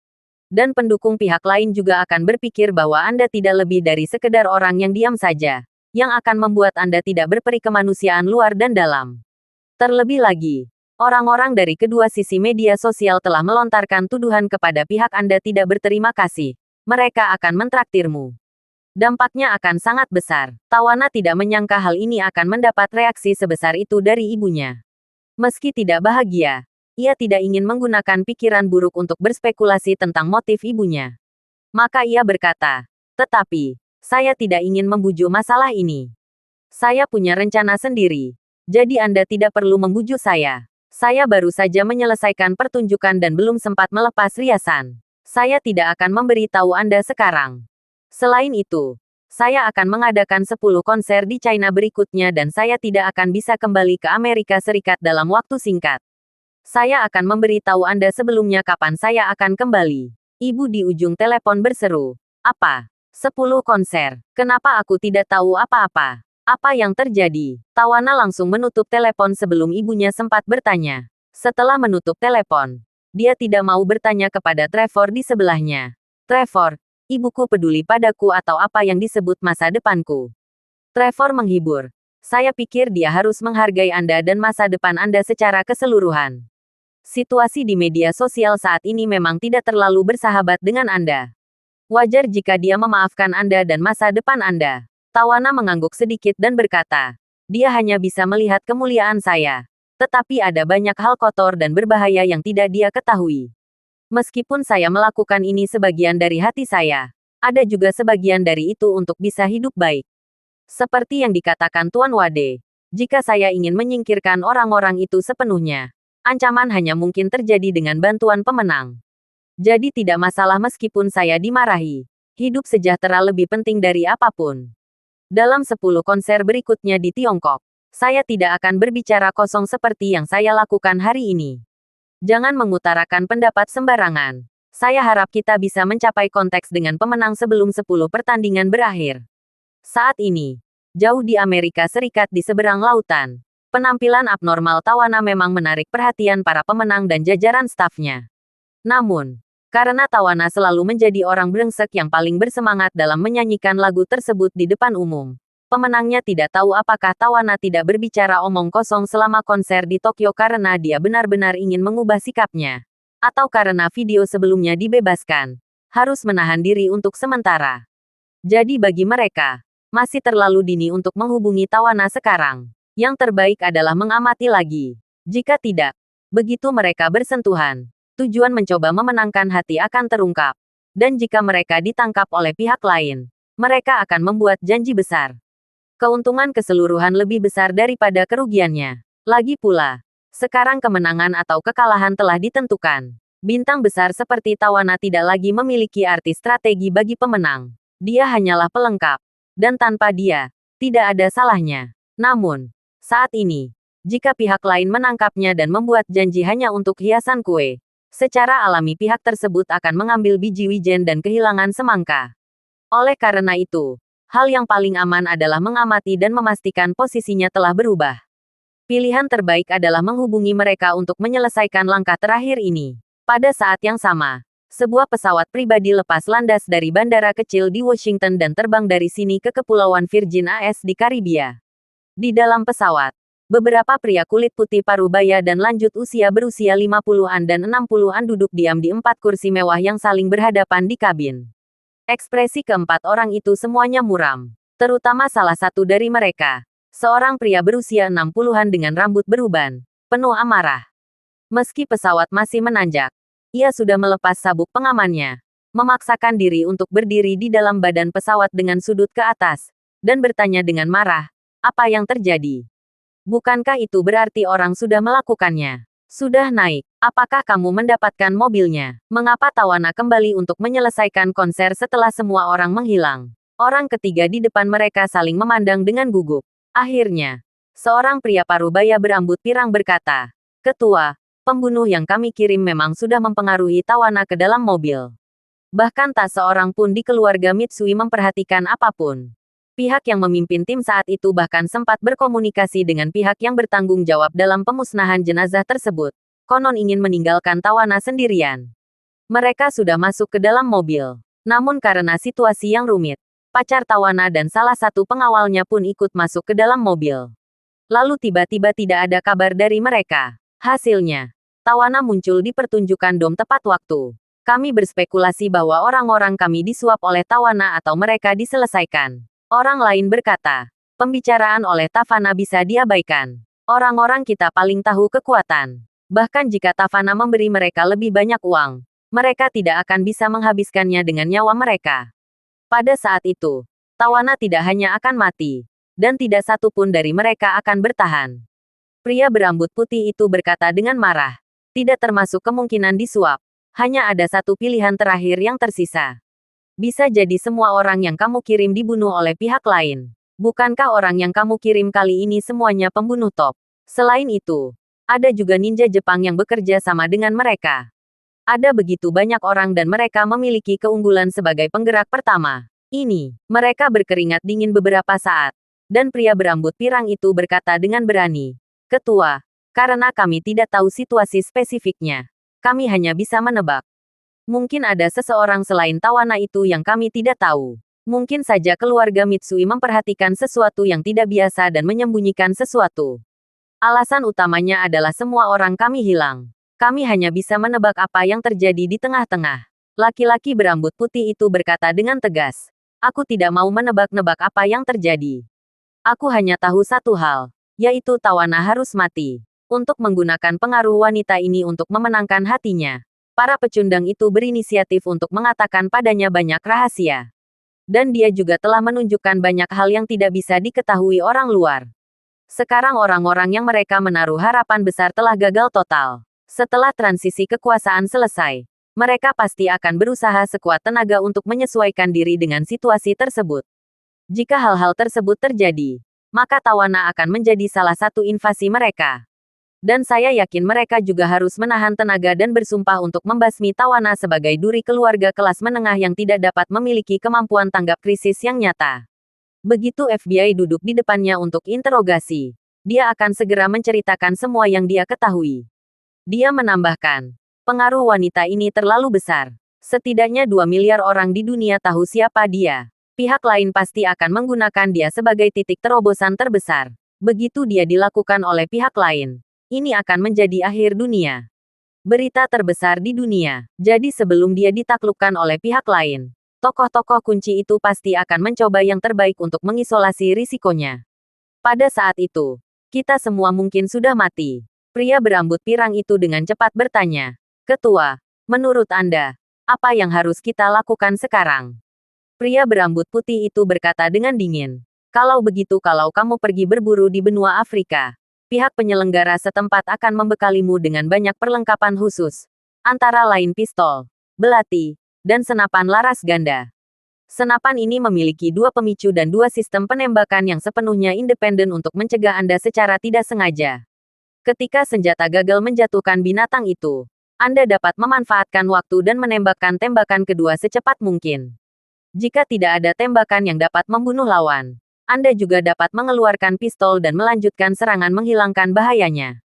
Speaker 1: Dan pendukung pihak lain juga akan berpikir bahwa Anda tidak lebih dari sekedar orang yang diam saja, yang akan membuat Anda tidak berperi kemanusiaan luar dan dalam. Terlebih lagi, orang-orang dari kedua sisi media sosial telah melontarkan tuduhan kepada pihak Anda tidak berterima kasih. Mereka akan mentraktirmu. Dampaknya akan sangat besar. Tawana tidak menyangka hal ini akan mendapat reaksi sebesar itu dari ibunya. Meski tidak bahagia, ia tidak ingin menggunakan pikiran buruk untuk berspekulasi tentang motif ibunya. Maka ia berkata, tetapi, saya tidak ingin membujuk masalah ini. Saya punya rencana sendiri. Jadi Anda tidak perlu membujuk saya. Saya baru saja menyelesaikan pertunjukan dan belum sempat melepas riasan. Saya tidak akan memberitahu Anda sekarang. Selain itu, saya akan mengadakan 10 konser di China berikutnya dan saya tidak akan bisa kembali ke Amerika Serikat dalam waktu singkat. Saya akan memberitahu Anda sebelumnya kapan saya akan kembali. Ibu di ujung telepon berseru, apa? 10 konser. Kenapa aku tidak tahu apa-apa? Apa yang terjadi? Tawana langsung menutup telepon sebelum ibunya sempat bertanya. Setelah menutup telepon, dia tidak mau bertanya kepada Trevor di sebelahnya. Trevor, ibuku peduli padaku atau apa yang disebut masa depanku? Trevor menghibur. Saya pikir dia harus menghargai Anda dan masa depan Anda secara keseluruhan. Situasi di media sosial saat ini memang tidak terlalu bersahabat dengan Anda. Wajar jika dia memaafkan Anda dan masa depan Anda. Tawana mengangguk sedikit dan berkata, dia hanya bisa melihat kemuliaan saya. Tetapi ada banyak hal kotor dan berbahaya yang tidak dia ketahui. Meskipun saya melakukan ini sebagian dari hati saya, ada juga sebagian dari itu untuk bisa hidup baik. Seperti yang dikatakan Tuan Wade, jika saya ingin menyingkirkan orang-orang itu sepenuhnya, ancaman hanya mungkin terjadi dengan bantuan pemenang. Jadi tidak masalah meskipun saya dimarahi. Hidup sejahtera lebih penting dari apapun. Dalam 10 konser berikutnya di Tiongkok, saya tidak akan berbicara kosong seperti yang saya lakukan hari ini. Jangan mengutarakan pendapat sembarangan. Saya harap kita bisa mencapai konteks dengan pemenang sebelum 10 pertandingan berakhir. Saat ini, jauh di Amerika Serikat di seberang lautan, penampilan abnormal Tawana memang menarik perhatian para pemenang dan jajaran stafnya. Namun, karena Tawana selalu menjadi orang brengsek yang paling bersemangat dalam menyanyikan lagu tersebut di depan umum, pemenangnya tidak tahu apakah Tawana tidak berbicara omong kosong selama konser di Tokyo karena dia benar-benar ingin mengubah sikapnya, atau karena video sebelumnya dibebaskan, harus menahan diri untuk sementara. Jadi bagi mereka, masih terlalu dini untuk menghubungi Tawana sekarang. Yang terbaik adalah mengamati lagi. Jika tidak, begitu mereka bersentuhan, tujuan mencoba memenangkan hati akan terungkap. Dan jika mereka ditangkap oleh pihak lain, mereka akan membuat janji besar. Keuntungan keseluruhan lebih besar daripada kerugiannya. Lagi pula, sekarang kemenangan atau kekalahan telah ditentukan. Bintang besar seperti Tawana tidak lagi memiliki arti strategi bagi pemenang. Dia hanyalah pelengkap. Dan tanpa dia, tidak ada salahnya. Namun, saat ini, jika pihak lain menangkapnya dan membuat janji hanya untuk hiasan kue, secara alami pihak tersebut akan mengambil biji wijen dan kehilangan semangka. Oleh karena itu, hal yang paling aman adalah mengamati dan memastikan posisinya telah berubah. Pilihan terbaik adalah menghubungi mereka untuk menyelesaikan langkah terakhir ini. Pada saat yang sama, sebuah pesawat pribadi lepas landas dari bandara kecil di Washington dan terbang dari sini ke Kepulauan Virgin AS di Karibia. Di dalam pesawat, beberapa pria kulit putih parubaya dan lanjut usia berusia 50-an dan 60-an duduk diam di 4 kursi mewah yang saling berhadapan di kabin. Ekspresi keempat orang itu semuanya muram, terutama salah satu dari mereka. Seorang pria berusia 60-an dengan rambut beruban, penuh amarah. Meski pesawat masih menanjak, ia sudah melepas sabuk pengamannya, memaksakan diri untuk berdiri di dalam badan pesawat dengan sudut ke atas, dan bertanya dengan marah, apa yang terjadi? Bukankah itu berarti orang sudah melakukannya? Sudah naik, apakah kamu mendapatkan mobilnya? Mengapa Tawana kembali untuk menyelesaikan konser setelah semua orang menghilang? Orang ketiga di depan mereka saling memandang dengan gugup. Akhirnya, seorang pria parubaya berambut pirang berkata, "Ketua, pembunuh yang kami kirim memang sudah mempengaruhi Tawana ke dalam mobil. Bahkan tak seorang pun di keluarga Mitsui memperhatikan apapun." Pihak yang memimpin tim saat itu bahkan sempat berkomunikasi dengan pihak yang bertanggung jawab dalam pemusnahan jenazah tersebut. Konon ingin meninggalkan Tawana sendirian. Mereka sudah masuk ke dalam mobil. Namun karena situasi yang rumit, pacar Tawana dan salah satu pengawalnya pun ikut masuk ke dalam mobil. Lalu tiba-tiba tidak ada kabar dari mereka. Hasilnya, Tawana muncul di pertunjukan dom tepat waktu. Kami berspekulasi bahwa orang-orang kami disuap oleh Tawana atau mereka diselesaikan. Orang lain berkata, pembicaraan oleh Tavana bisa diabaikan. Orang-orang kita paling tahu kekuatan. Bahkan jika Tavana memberi mereka lebih banyak uang, mereka tidak akan bisa menghabiskannya dengan nyawa mereka. Pada saat itu, Tawana tidak hanya akan mati, dan tidak satu pun dari mereka akan bertahan. Pria berambut putih itu berkata dengan marah, tidak termasuk kemungkinan disuap. Hanya ada satu pilihan terakhir yang tersisa. Bisa jadi semua orang yang kamu kirim dibunuh oleh pihak lain. Bukankah orang yang kamu kirim kali ini semuanya pembunuh top? Selain itu, ada juga ninja Jepang yang bekerja sama dengan mereka. Ada begitu banyak orang dan mereka memiliki keunggulan sebagai penggerak pertama. Ini, mereka berkeringat dingin beberapa saat. Dan pria berambut pirang itu berkata dengan berani, "Ketua, karena kami tidak tahu situasi spesifiknya, kami hanya bisa menebak. Mungkin ada seseorang selain Tawana itu yang kami tidak tahu. Mungkin saja keluarga Mitsui memperhatikan sesuatu yang tidak biasa dan menyembunyikan sesuatu. Alasan utamanya adalah semua orang kami hilang. Kami hanya bisa menebak apa yang terjadi di tengah-tengah." Laki-laki berambut putih itu berkata dengan tegas, "Aku tidak mau menebak-nebak apa yang terjadi. Aku hanya tahu satu hal, yaitu Tawana harus mati." Untuk menggunakan pengaruh wanita ini untuk memenangkan hatinya. Para pecundang itu berinisiatif untuk mengatakan padanya banyak rahasia. Dan dia juga telah menunjukkan banyak hal yang tidak bisa diketahui orang luar. Sekarang orang-orang yang mereka menaruh harapan besar telah gagal total. Setelah transisi kekuasaan selesai, mereka pasti akan berusaha sekuat tenaga untuk menyesuaikan diri dengan situasi tersebut. Jika hal-hal tersebut terjadi, maka Tawana akan menjadi salah satu invasi mereka. Dan saya yakin mereka juga harus menahan tenaga dan bersumpah untuk membasmi Tawana sebagai duri keluarga kelas menengah yang tidak dapat memiliki kemampuan tanggap krisis yang nyata. Begitu FBI duduk di depannya untuk interogasi, dia akan segera menceritakan semua yang dia ketahui. Dia menambahkan, pengaruh wanita ini terlalu besar. Setidaknya 2 miliar orang di dunia tahu siapa dia. Pihak lain pasti akan menggunakan dia sebagai titik terobosan terbesar. Begitu dia dilakukan oleh pihak lain, ini akan menjadi akhir dunia. Berita terbesar di dunia. Jadi sebelum dia ditaklukkan oleh pihak lain, tokoh-tokoh kunci itu pasti akan mencoba yang terbaik untuk mengisolasi risikonya. Pada saat itu, kita semua mungkin sudah mati. Pria berambut pirang itu dengan cepat bertanya, "Ketua, menurut Anda, apa yang harus kita lakukan sekarang?" Pria berambut putih itu berkata dengan dingin, "Kalau begitu kalau kamu pergi berburu di benua Afrika, pihak penyelenggara setempat akan membekalimu dengan banyak perlengkapan khusus, antara lain pistol, belati, dan senapan laras ganda. Senapan ini memiliki 2 pemicu dan 2 sistem penembakan yang sepenuhnya independen untuk mencegah Anda secara tidak sengaja. Ketika senjata gagal menjatuhkan binatang itu, Anda dapat memanfaatkan waktu dan menembakkan tembakan kedua secepat mungkin. Jika tidak ada tembakan yang dapat membunuh lawan, Anda juga dapat mengeluarkan pistol dan melanjutkan serangan menghilangkan bahayanya.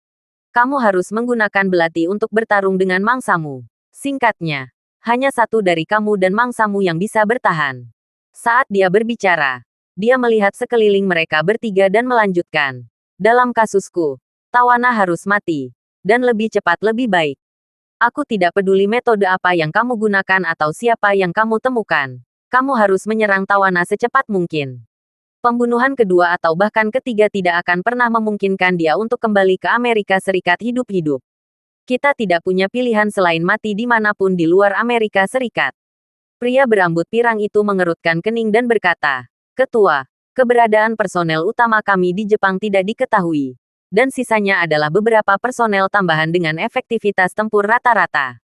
Speaker 1: Kamu harus menggunakan belati untuk bertarung dengan mangsamu. Singkatnya, hanya satu dari kamu dan mangsamu yang bisa bertahan." Saat dia berbicara, dia melihat sekeliling mereka bertiga dan melanjutkan. "Dalam kasusku, Tawana harus mati. Dan lebih cepat lebih baik. Aku tidak peduli metode apa yang kamu gunakan atau siapa yang kamu temukan. Kamu harus menyerang Tawana secepat mungkin. Pembunuhan kedua atau bahkan ketiga tidak akan pernah memungkinkan dia untuk kembali ke Amerika Serikat hidup-hidup. Kita tidak punya pilihan selain mati dimanapun di luar Amerika Serikat." Pria berambut pirang itu mengerutkan kening dan berkata, "Ketua, keberadaan personel utama kami di Jepang tidak diketahui. Dan sisanya adalah beberapa personel tambahan dengan efektivitas tempur rata-rata.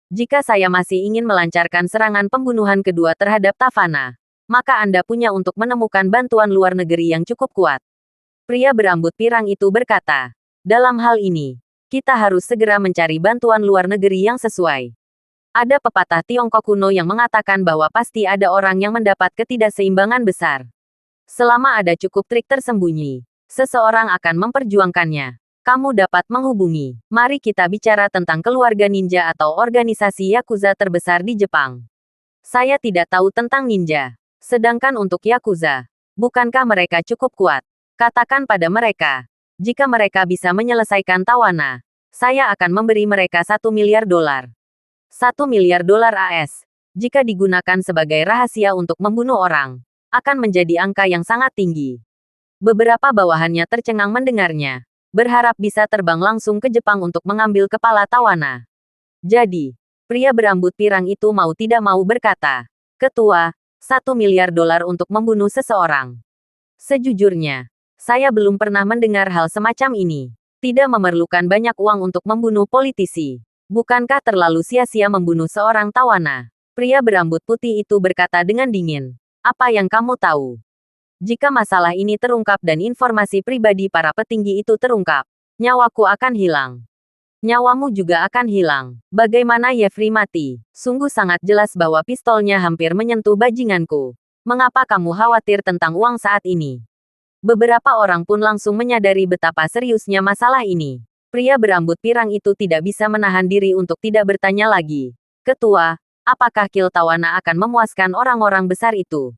Speaker 1: Jika saya masih ingin melancarkan serangan pembunuhan kedua terhadap Tawana, maka Anda punya untuk menemukan bantuan luar negeri yang cukup kuat." Pria berambut pirang itu berkata, "Dalam hal ini, kita harus segera mencari bantuan luar negeri yang sesuai. Ada pepatah Tiongkok kuno yang mengatakan bahwa pasti ada orang yang mendapat ketidakseimbangan besar. Selama ada cukup trik tersembunyi, seseorang akan memperjuangkannya. Kamu dapat menghubungi. Mari kita bicara tentang keluarga ninja atau organisasi Yakuza terbesar di Jepang. Saya tidak tahu tentang ninja. Sedangkan untuk Yakuza, bukankah mereka cukup kuat? Katakan pada mereka, jika mereka bisa menyelesaikan Tawana, saya akan memberi mereka $1 miliar. $1 miliar AS, jika digunakan sebagai rahasia untuk membunuh orang, akan menjadi angka yang sangat tinggi." Beberapa bawahannya tercengang mendengarnya, berharap bisa terbang langsung ke Jepang untuk mengambil kepala Tawana. Jadi, pria berambut pirang itu mau tidak mau berkata, "Ketua, $1 miliar untuk membunuh seseorang. Sejujurnya, saya belum pernah mendengar hal semacam ini. Tidak memerlukan banyak uang untuk membunuh politisi. Bukankah terlalu sia-sia membunuh seorang Tawana?" Pria berambut putih itu berkata dengan dingin, "Apa yang kamu tahu? Jika masalah ini terungkap dan informasi pribadi para petinggi itu terungkap, nyawaku akan hilang. Nyawamu juga akan hilang. Bagaimana Jeffrey mati? Sungguh sangat jelas bahwa pistolnya hampir menyentuh bajinganku. Mengapa kamu khawatir tentang uang saat ini?" Beberapa orang pun langsung menyadari betapa seriusnya masalah ini. Pria berambut pirang itu tidak bisa menahan diri untuk tidak bertanya lagi. "Ketua, apakah Kill Tawana akan memuaskan orang-orang besar itu?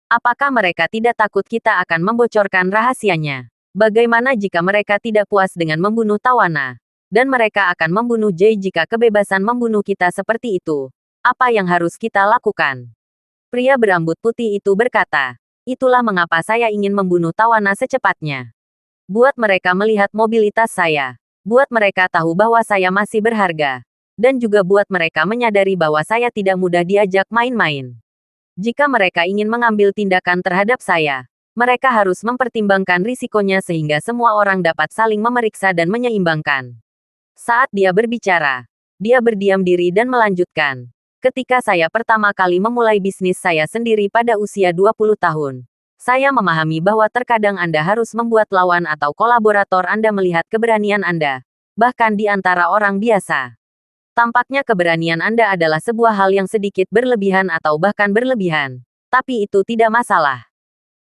Speaker 1: Apakah mereka tidak takut kita akan membocorkan rahasianya? Bagaimana jika mereka tidak puas dengan membunuh Tawana? Dan mereka akan membunuh Jay jika kebebasan membunuh kita seperti itu. Apa yang harus kita lakukan?" Pria berambut putih itu berkata, "Itulah mengapa saya ingin membunuh Tawana secepatnya. Buat mereka melihat mobilitas saya. Buat mereka tahu bahwa saya masih berharga. Dan juga buat mereka menyadari bahwa saya tidak mudah diajak main-main. Jika mereka ingin mengambil tindakan terhadap saya, mereka harus mempertimbangkan risikonya sehingga semua orang dapat saling memeriksa dan menyeimbangkan. Saat dia berbicara, dia berdiam diri dan melanjutkan. Ketika saya pertama kali memulai bisnis saya sendiri pada usia 20 tahun, saya memahami bahwa terkadang Anda harus membuat lawan atau kolaborator Anda melihat keberanian Anda, bahkan di antara orang biasa. Tampaknya keberanian Anda adalah sebuah hal yang sedikit berlebihan atau bahkan berlebihan, tapi itu tidak masalah.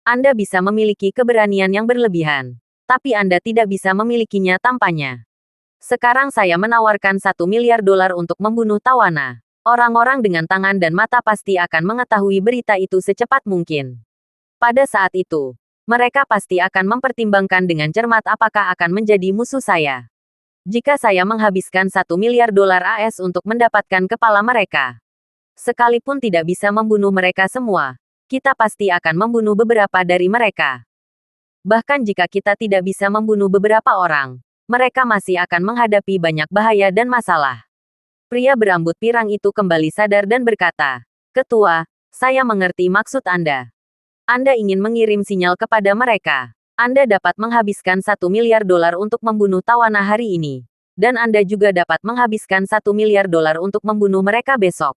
Speaker 1: Anda bisa memiliki keberanian yang berlebihan, tapi Anda tidak bisa memilikinya tanpanya. Sekarang saya menawarkan $1 miliar untuk membunuh Tawana. Orang-orang dengan tangan dan mata pasti akan mengetahui berita itu secepat mungkin. Pada saat itu, mereka pasti akan mempertimbangkan dengan cermat apakah akan menjadi musuh saya. Jika saya menghabiskan $1 miliar AS untuk mendapatkan kepala mereka, sekalipun tidak bisa membunuh mereka semua, kita pasti akan membunuh beberapa dari mereka. Bahkan jika kita tidak bisa membunuh beberapa orang, mereka masih akan menghadapi banyak bahaya dan masalah. Pria berambut pirang itu kembali sadar dan berkata, "Ketua, saya mengerti maksud Anda. Anda ingin mengirim sinyal kepada mereka. Anda dapat menghabiskan $1 miliar untuk membunuh Tawana hari ini. Dan Anda juga dapat menghabiskan $1 miliar untuk membunuh mereka besok."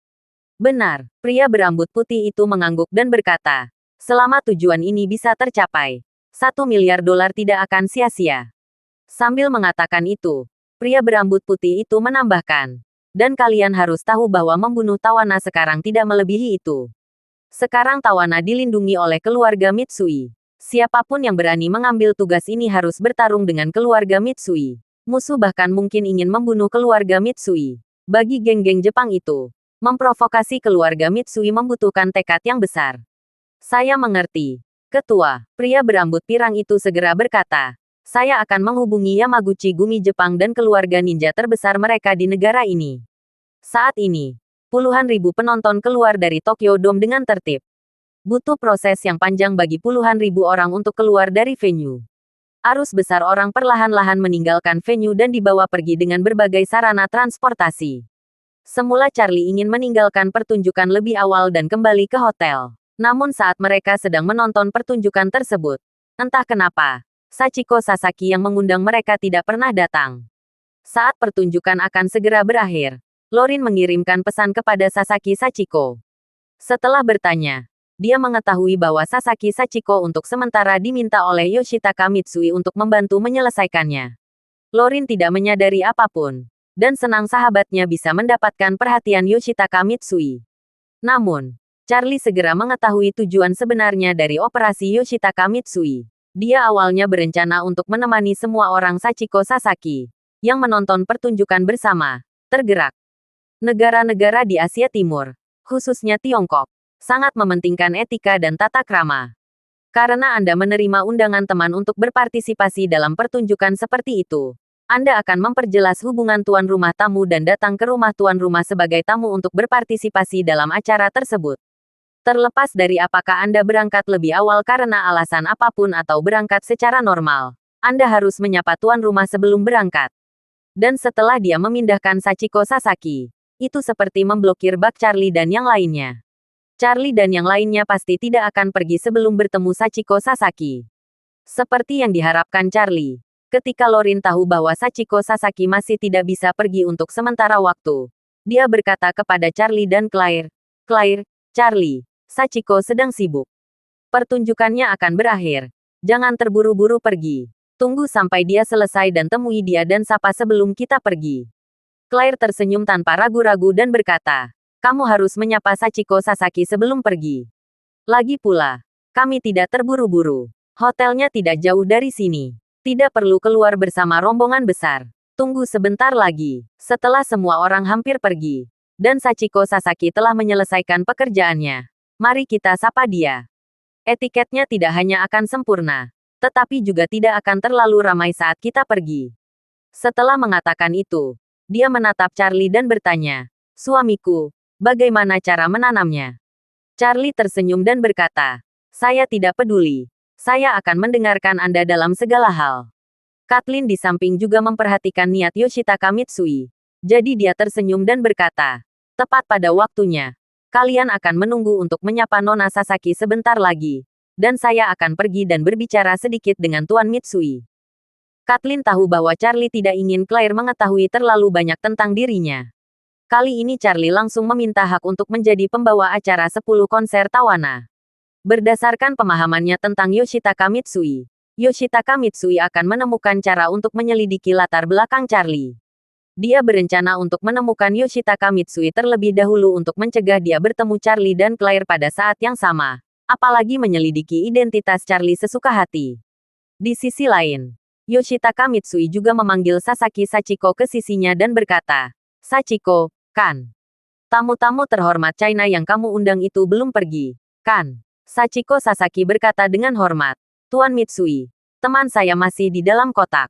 Speaker 1: Benar, pria berambut putih itu mengangguk dan berkata, "Selama tujuan ini bisa tercapai, $1 miliar tidak akan sia-sia." Sambil mengatakan itu, pria berambut putih itu menambahkan, "Dan kalian harus tahu bahwa membunuh Tawana sekarang tidak melebihi itu. Sekarang Tawana dilindungi oleh keluarga Mitsui. Siapapun yang berani mengambil tugas ini harus bertarung dengan keluarga Mitsui. Musuh bahkan mungkin ingin membunuh keluarga Mitsui. Bagi geng-geng Jepang itu, memprovokasi keluarga Mitsui membutuhkan tekad yang besar." "Saya mengerti, Ketua," pria berambut pirang itu segera berkata. "Saya akan menghubungi Yamaguchi Gumi Jepang dan keluarga ninja terbesar mereka di negara ini." Saat ini, puluhan ribu penonton keluar dari Tokyo Dome dengan tertib. Butuh proses yang panjang bagi puluhan ribu orang untuk keluar dari venue. Arus besar orang perlahan-lahan meninggalkan venue dan dibawa pergi dengan berbagai sarana transportasi. Semula Charlie ingin meninggalkan pertunjukan lebih awal dan kembali ke hotel. Namun saat mereka sedang menonton pertunjukan tersebut, entah kenapa, Sachiko Sasaki yang mengundang mereka tidak pernah datang. Saat pertunjukan akan segera berakhir, Lorin mengirimkan pesan kepada Sasaki Sachiko. Setelah bertanya, dia mengetahui bahwa Sasaki Sachiko untuk sementara diminta oleh Yoshitaka Mitsui untuk membantu menyelesaikannya. Lorin tidak menyadari apapun, dan senang sahabatnya bisa mendapatkan perhatian Yoshitaka Mitsui. Namun, Charlie segera mengetahui tujuan sebenarnya dari operasi Yoshitaka Mitsui. Dia awalnya berencana untuk menemani semua orang Sachiko Sasaki, yang menonton pertunjukan bersama, tergerak. Negara-negara di Asia Timur, khususnya Tiongkok, sangat mementingkan etika dan tata krama. Karena Anda menerima undangan teman untuk berpartisipasi dalam pertunjukan seperti itu, Anda akan memperjelas hubungan tuan rumah tamu dan datang ke rumah tuan rumah sebagai tamu untuk berpartisipasi dalam acara tersebut. Terlepas dari apakah Anda berangkat lebih awal karena alasan apapun atau berangkat secara normal, Anda harus menyapa tuan rumah sebelum berangkat. Dan setelah dia memindahkan Sachiko Sasaki, itu seperti memblokir bak Charlie dan yang lainnya. Charlie dan yang lainnya pasti tidak akan pergi sebelum bertemu Sachiko Sasaki. Seperti yang diharapkan Charlie, ketika Lorin tahu bahwa Sachiko Sasaki masih tidak bisa pergi untuk sementara waktu, dia berkata kepada Charlie dan Claire, "Claire, Charlie, Sachiko sedang sibuk. Pertunjukannya akan berakhir. Jangan terburu-buru pergi. Tunggu sampai dia selesai dan temui dia dan sapa sebelum kita pergi." Claire tersenyum tanpa ragu-ragu dan berkata, "Kamu harus menyapa Sachiko Sasaki sebelum pergi. Lagi pula, kami tidak terburu-buru. Hotelnya tidak jauh dari sini. Tidak perlu keluar bersama rombongan besar. Tunggu sebentar lagi." Setelah semua orang hampir pergi, dan Sachiko Sasaki telah menyelesaikan pekerjaannya, mari kita sapa dia. Etiketnya tidak hanya akan sempurna, tetapi juga tidak akan terlalu ramai saat kita pergi. Setelah mengatakan itu, dia menatap Charlie dan bertanya, "Suamiku, bagaimana cara menanamnya?" Charlie tersenyum dan berkata, "Saya tidak peduli. Saya akan mendengarkan Anda dalam segala hal." Kathleen di samping juga memperhatikan niat Yoshitaka Mitsui. Jadi dia tersenyum dan berkata, tepat pada waktunya. Kalian akan menunggu untuk menyapa Nona Sasaki sebentar lagi. Dan saya akan pergi dan berbicara sedikit dengan Tuan Mitsui. Kathleen tahu bahwa Charlie tidak ingin Claire mengetahui terlalu banyak tentang dirinya. Kali ini Charlie langsung meminta hak untuk menjadi pembawa acara 10 konser tawana. Berdasarkan pemahamannya tentang Yoshitaka Mitsui, Yoshitaka Mitsui akan menemukan cara untuk menyelidiki latar belakang Charlie. Dia berencana untuk menemukan Yoshitaka Mitsui terlebih dahulu untuk mencegah dia bertemu Charlie dan Claire pada saat yang sama, apalagi menyelidiki identitas Charlie sesuka hati. Di sisi lain, Yoshitaka Mitsui juga memanggil Sasaki Sachiko ke sisinya dan berkata, Sachiko, kan? Tamu-tamu terhormat China yang kamu undang itu belum pergi, kan? Sachiko Sasaki berkata dengan hormat, Tuan Mitsui, teman saya masih di dalam kotak.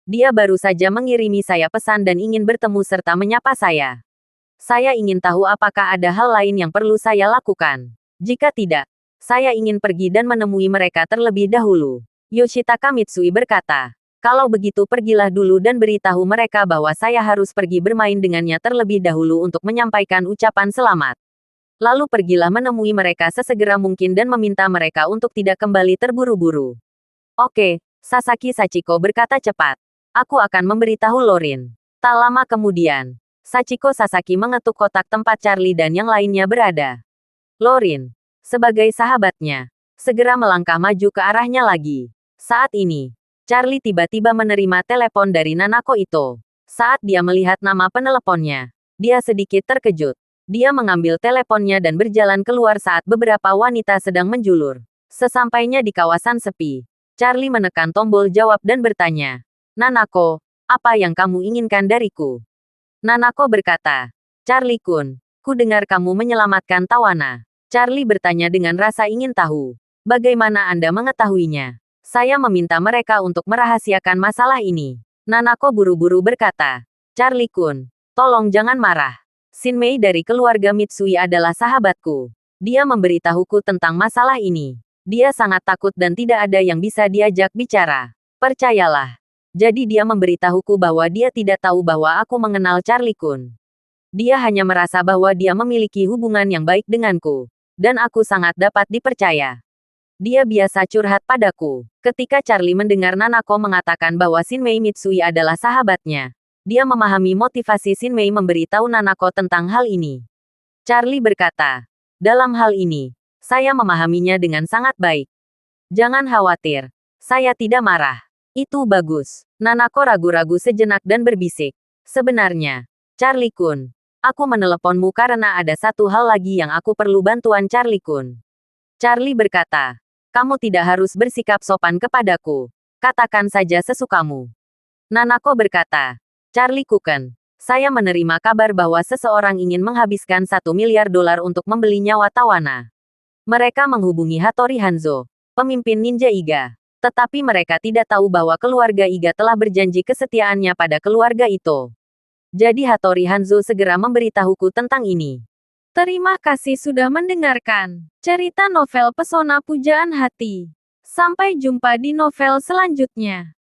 Speaker 1: Dia baru saja mengirimi saya pesan dan ingin bertemu serta menyapa saya. Saya ingin tahu apakah ada hal lain yang perlu saya lakukan. Jika tidak, saya ingin pergi dan menemui mereka terlebih dahulu. Yoshitaka Mitsui berkata, kalau begitu pergilah dulu dan beritahu mereka bahwa saya harus pergi bermain dengannya terlebih dahulu untuk menyampaikan ucapan selamat. Lalu pergilah menemui mereka sesegera mungkin dan meminta mereka untuk tidak kembali terburu-buru. Oke, Sasaki Sachiko berkata cepat. Aku akan memberitahu Lorin. Tak lama kemudian, Sachiko Sasaki mengetuk kotak tempat Charlie dan yang lainnya berada. Lorin, sebagai sahabatnya, segera melangkah maju ke arahnya lagi. Saat ini, Charlie tiba-tiba menerima telepon dari Nanako Ito. Saat dia melihat nama peneleponnya, dia sedikit terkejut. Dia mengambil teleponnya dan berjalan keluar saat beberapa wanita sedang menjulur. Sesampainya di kawasan sepi, Charlie menekan tombol jawab dan bertanya, Nanako, apa yang kamu inginkan dariku? Nanako berkata, Charlie-kun, ku dengar kamu menyelamatkan Tawana. Charlie bertanya dengan rasa ingin tahu. Bagaimana Anda mengetahuinya? Saya meminta mereka untuk merahasiakan masalah ini. Nanako buru-buru berkata, Charlie-kun, tolong jangan marah. Shinmei dari keluarga Mitsui adalah sahabatku. Dia memberitahuku tentang masalah ini. Dia sangat takut dan tidak ada yang bisa diajak bicara. Percayalah. Jadi dia memberitahuku bahwa dia tidak tahu bahwa aku mengenal Charlie Kun. Dia hanya merasa bahwa dia memiliki hubungan yang baik denganku. Dan aku sangat dapat dipercaya. Dia biasa curhat padaku. Ketika Charlie mendengar Nanako mengatakan bahwa Shinmei Mitsui adalah sahabatnya, dia memahami motivasi Shinmei memberitahu Nanako tentang hal ini. Charlie berkata, dalam hal ini, saya memahaminya dengan sangat baik. Jangan khawatir, saya tidak marah. Itu bagus. Nanako ragu-ragu sejenak dan berbisik. Sebenarnya, Charlie Kun, aku meneleponmu karena ada satu hal lagi yang aku perlu bantuan Charlie Kun. Charlie berkata, kamu tidak harus bersikap sopan kepadaku. Katakan saja sesukamu. Nanako berkata, Charlie Kun, saya menerima kabar bahwa seseorang ingin menghabiskan $1 miliar untuk membeli nyawa Tawana. Mereka menghubungi Hattori Hanzo, pemimpin ninja Iga. Tetapi mereka tidak tahu bahwa keluarga Iga telah berjanji kesetiaannya pada keluarga Ito. Jadi Hattori Hanzo segera memberitahuku tentang ini. Terima kasih sudah mendengarkan cerita novel Pesona Pujaan Hati. Sampai jumpa di novel selanjutnya.